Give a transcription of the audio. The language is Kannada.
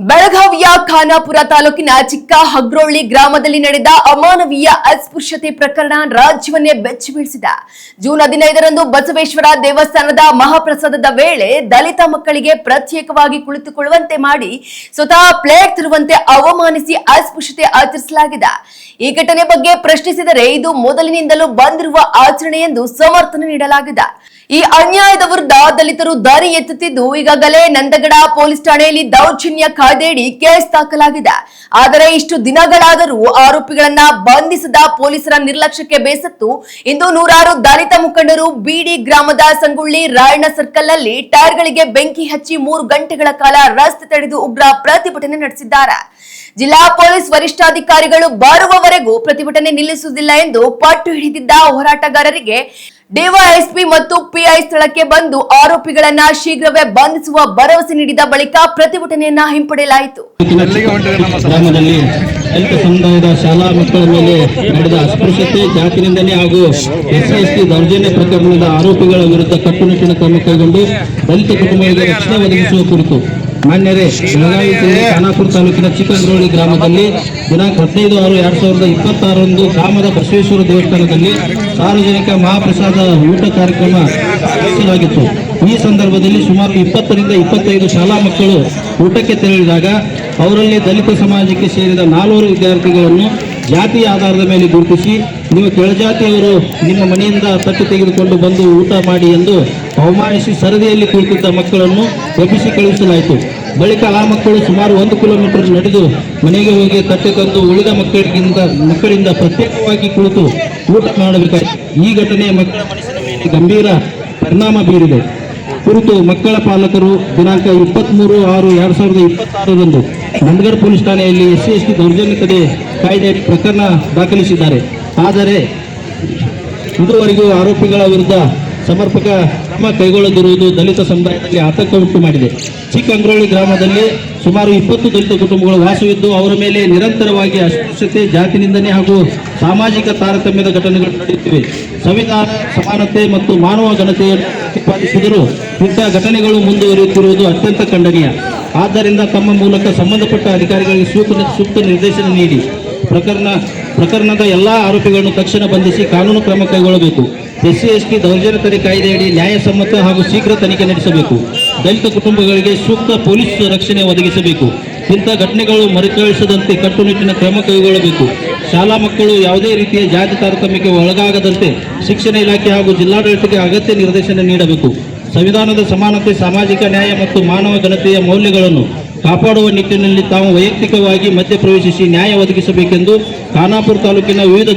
ಬೆಳಗಾವಿಯ ಖಾನಾಪುರ ತಾಲೂಕಿನ ಚಿಕ್ಕ ಹಗ್ರೋಳ್ಳಿ ಗ್ರಾಮದಲ್ಲಿ ನಡೆದ ಅಮಾನವೀಯ ಅಸ್ಪೃಶ್ಯತೆ ಪ್ರಕರಣ ರಾಜ್ಯವನ್ನೇ ಬೆಚ್ಚಿಬೀಳಿಸಿದ. ಜೂನ್ 15ರಂದು ಬಸವೇಶ್ವರ ದೇವಸ್ಥಾನದ ಮಹಾಪ್ರಸಾದದ ವೇಳೆ ದಲಿತ ಮಕ್ಕಳಿಗೆ ಪ್ರತ್ಯೇಕವಾಗಿ ಕುಳಿತುಕೊಳ್ಳುವಂತೆ ಮಾಡಿ ಸ್ವತಃ ಪ್ಲೇಟ್ ತರುವಂತೆ ಅವಮಾನಿಸಿ ಅಸ್ಪೃಶ್ಯತೆ ಆಚರಿಸಲಾಗಿದೆ. ಈ ಘಟನೆ ಬಗ್ಗೆ ಪ್ರಶ್ನಿಸಿದರೆ ಇದು ಮೊದಲಿನಿಂದಲೂ ಬಂದಿರುವ ಆಚರಣೆ ಎಂದು ಸಮರ್ಥನೆ ನೀಡಲಾಗಿದೆ. ಈ ಅನ್ಯಾಯದ ವಿರುದ್ಧ ದಲಿತರು ದಾರಿ ಎತ್ತುತ್ತಿದ್ದು ಈಗಾಗಲೇ ನಂದಗಡ ಪೊಲೀಸ್ ಠಾಣೆಯಲ್ಲಿ ದೌರ್ಜನ್ಯ ಕಾಯ್ದೆಯಡಿ ಕೇಸ್ ದಾಖಲಾಗಿದೆ. ಆದರೆ ಇಷ್ಟು ದಿನಗಳಾದರೂ ಆರೋಪಿಗಳನ್ನ ಬಂಧಿಸದ ಪೊಲೀಸರ ನಿರ್ಲಕ್ಷ್ಯಕ್ಕೆ ಬೇಸತ್ತು ಇಂದು ನೂರಾರು ದಲಿತ ಮುಖಂಡರು ಬಿಡಿ ಗ್ರಾಮದ ಸಂಗೊಳ್ಳಿ ರಾಯಣ್ಣ ಸರ್ಕಲ್ ನಲ್ಲಿ ಟೈರ್ಗಳಿಗೆ ಬೆಂಕಿ ಹಚ್ಚಿ 3 ಗಂಟೆಗಳ ಕಾಲ ರಸ್ತೆ ತಡೆದು ಉಗ್ರ ಪ್ರತಿಭಟನೆ ನಡೆಸಿದ್ದಾರೆ. ಜಿಲ್ಲಾ ಪೊಲೀಸ್ ವರಿಷ್ಠಾಧಿಕಾರಿಗಳು ಬರುವವರೆಗೂ ಪ್ರತಿಭಟನೆ ನಿಲ್ಲಿಸುವುದಿಲ್ಲ ಎಂದು ಪಟ್ಟು ಹಿಡಿದಿದ್ದ ಹೋರಾಟಗಾರರಿಗೆ ಡಿವೈಎಸ್ಪಿ ಮತ್ತು ಪಿಐ ಸ್ಥಳಕ್ಕೆ ಬಂದು ಆರೋಪಿಗಳನ್ನ ಶೀಘ್ರವೇ ಬಂಧಿಸುವ ಭರವಸೆ ನೀಡಿದ ಬಳಿಕ ಪ್ರತಿಭಟನೆಯನ್ನ ಹಿಂಪಡೆಯಲಾಯಿತು. ಗ್ರಾಮದಲ್ಲಿ ದಲಿತ ಸಮುದಾಯದ ಶಾಲಾ ಮಕ್ಕಳ ಮೇಲೆ ನಡೆದ ಅಸ್ಪೃಶ್ಯತೆ, ಜಾತಿ ನಿಂದನೆ ಹಾಗೂ ಎಸ್ಸಿ ದೌರ್ಜನ್ಯ ಪ್ರಕರಣದ ಆರೋಪಿಗಳ ವಿರುದ್ಧ ಕಟ್ಟುನಿಟ್ಟಿನ ಕ್ರಮ ಕೈಗೊಂಡು ದಲಿತ ಕುಟುಂಬಗಳಿಗೆ ರಕ್ಷಣೆ ಒದಗಿಸುವ ಕುರಿತು ಮಾನ್ಯರೇ, ಬೆಳಗಾವಿ ಜಿಲ್ಲೆ ಖಾನಾಪುರ ತಾಲೂಕಿನ ಚಿಕ್ಕಹಗ್ರೋಳ್ಳಿ ಗ್ರಾಮದಲ್ಲಿ ದಿನಾಂಕ 15/6/2026ರಂದು ಗ್ರಾಮದ ಬಸವೇಶ್ವರ ದೇವಸ್ಥಾನದಲ್ಲಿ ಸಾರ್ವಜನಿಕ ಮಹಾಪ್ರಸಾದ ಊಟ ಕಾರ್ಯಕ್ರಮ ನಡೆಸಲಾಗಿತ್ತು. ಈ ಸಂದರ್ಭದಲ್ಲಿ ಸುಮಾರು 20ರಿಂದ 25 ಶಾಲಾ ಮಕ್ಕಳು ಊಟಕ್ಕೆ ತೆರಳಿದಾಗ ಅವರಲ್ಲಿ ದಲಿತ ಸಮಾಜಕ್ಕೆ ಸೇರಿದ 4 ವಿದ್ಯಾರ್ಥಿಗಳನ್ನು ಜಾತಿಯ ಆಧಾರದ ಮೇಲೆ ಗುರುತಿಸಿ, ನೀವು ಕೆಳಜಾತಿಯವರು ನಿಮ್ಮ ಮನೆಯಿಂದ ತಟ್ಟು ತೆಗೆದುಕೊಂಡು ಬಂದು ಊಟ ಮಾಡಿ ಎಂದು ಅವಮಾನಿಸಿ ಸರದಿಯಲ್ಲಿ ಕುಳಿತಿದ್ದ ಮಕ್ಕಳನ್ನು ಎಬ್ಬಿಸಿ ಕಳುಹಿಸಲಾಯಿತು. ಬಳಿಕ ಆ ಮಕ್ಕಳು ಸುಮಾರು 1 ಕಿಲೋಮೀಟರ್ ನಡೆದು ಮನೆಗೆ ಹೋಗಿ ತಟ್ಟೆ ತಂದು ಉಳಿದ ಮಕ್ಕಳಿಂದ ಪ್ರತ್ಯೇಕವಾಗಿ ಕುಳಿತು ಊಟ ಮಾಡಬೇಕಾಯಿತು. ಈ ಘಟನೆ ಮಕ್ಕಳ ಮನಸ್ಸಿನ ಮೇಲೆ ಗಂಭೀರ ಪರಿಣಾಮ ಬೀರಿದೆ ಕುರಿತು ಮಕ್ಕಳ ಪಾಲಕರು ದಿನಾಂಕ 23/6/2026ರಂದು ನಂದಗಡ ಪೊಲೀಸ್ ಠಾಣೆಯಲ್ಲಿ ಎಸ್ಸಿ ದೌರ್ಜನ್ಯ ತಡೆ ಕಾಯ್ದೆ ಪ್ರಕರಣ ದಾಖಲಿಸಿದ್ದಾರೆ. ಆದರೆ ಇದುವರೆಗೂ ಆರೋಪಿಗಳ ವಿರುದ್ಧ ಸಮರ್ಪಕ ಕ್ರಮ ಕೈಗೊಳ್ಳದಿರುವುದು ದಲಿತ ಸಮುದಾಯದಲ್ಲಿ ಆತಂಕ ಉಂಟು ಮಾಡಿದೆ. ಚಿಕ್ಕಹಗ್ರೋಳ್ಳಿ ಗ್ರಾಮದಲ್ಲಿ ಸುಮಾರು 20 ದಲಿತ ಕುಟುಂಬಗಳು ವಾಸವಿದ್ದು ಅವರ ಮೇಲೆ ನಿರಂತರವಾಗಿ ಅಸ್ಪೃಶ್ಯತೆ, ಜಾತಿ ನಿಂದನೆ ಹಾಗೂ ಸಾಮಾಜಿಕ ತಾರತಮ್ಯದ ಘಟನೆಗಳು ನಡೆಯುತ್ತಿವೆ. ಸಂವಿಧಾನ, ಸಮಾನತೆ ಮತ್ತು ಮಾನವ ಘನತೆಯನ್ನು ಪ್ರತಿಪಾದಿಸಿದರೂ ಇಂಥ ಘಟನೆಗಳು ಮುಂದುವರಿಯುತ್ತಿರುವುದು ಅತ್ಯಂತ ಖಂಡನೀಯ. ಆದ್ದರಿಂದ ತಮ್ಮ ಮೂಲಕ ಸಂಬಂಧಪಟ್ಟ ಅಧಿಕಾರಿಗಳಿಗೆ ಸೂಕ್ತ ನಿರ್ದೇಶನ ನೀಡಿ ಪ್ರಕರಣದ ಎಲ್ಲಾ ಆರೋಪಿಗಳನ್ನು ತಕ್ಷಣ ಬಂಧಿಸಿ ಕಾನೂನು ಕ್ರಮ ಕೈಗೊಳ್ಳಬೇಕು. ಎಸ್ಸಿ ದೌರ್ಜನ್ಯ ತಡೆ ಕಾಯ್ದೆಯಡಿ ನ್ಯಾಯಸಮ್ಮತ ಹಾಗೂ ಶೀಘ್ರ ತನಿಖೆ ನಡೆಸಬೇಕು. ದಲಿತ ಕುಟುಂಬಗಳಿಗೆ ಸೂಕ್ತ ಪೊಲೀಸ್ ರಕ್ಷಣೆ ಒದಗಿಸಬೇಕು. ಇಂಥ ಘಟನೆಗಳು ಮರುಕಳಿಸದಂತೆ ಕಟ್ಟುನಿಟ್ಟಿನ ಕ್ರಮ ಕೈಗೊಳ್ಳಬೇಕು. ಶಾಲಾ ಮಕ್ಕಳು ಯಾವುದೇ ರೀತಿಯ ಜಾತಿ ತಾರತಮ್ಯಕ್ಕೆ ಒಳಗಾಗದಂತೆ ಶಿಕ್ಷಣ ಇಲಾಖೆ ಹಾಗೂ ಜಿಲ್ಲಾಡಳಿತಕ್ಕೆ ಅಗತ್ಯ ನಿರ್ದೇಶನ ನೀಡಬೇಕು. ಸಂವಿಧಾನದ ಸಮಾನತೆ, ಸಾಮಾಜಿಕ ನ್ಯಾಯ ಮತ್ತು ಮಾನವ ಘನತೆಯ ಮೌಲ್ಯಗಳನ್ನು ಕಾಪಾಡುವ ನಿಟ್ಟಿನಲ್ಲಿ ತಾವು ವೈಯಕ್ತಿಕವಾಗಿ ಮಧ್ಯಪ್ರವೇಶಿಸಿ ನ್ಯಾಯ ಒದಗಿಸಬೇಕೆಂದು ಖಾನಾಪುರ ತಾಲೂಕಿನ ವಿವಿಧ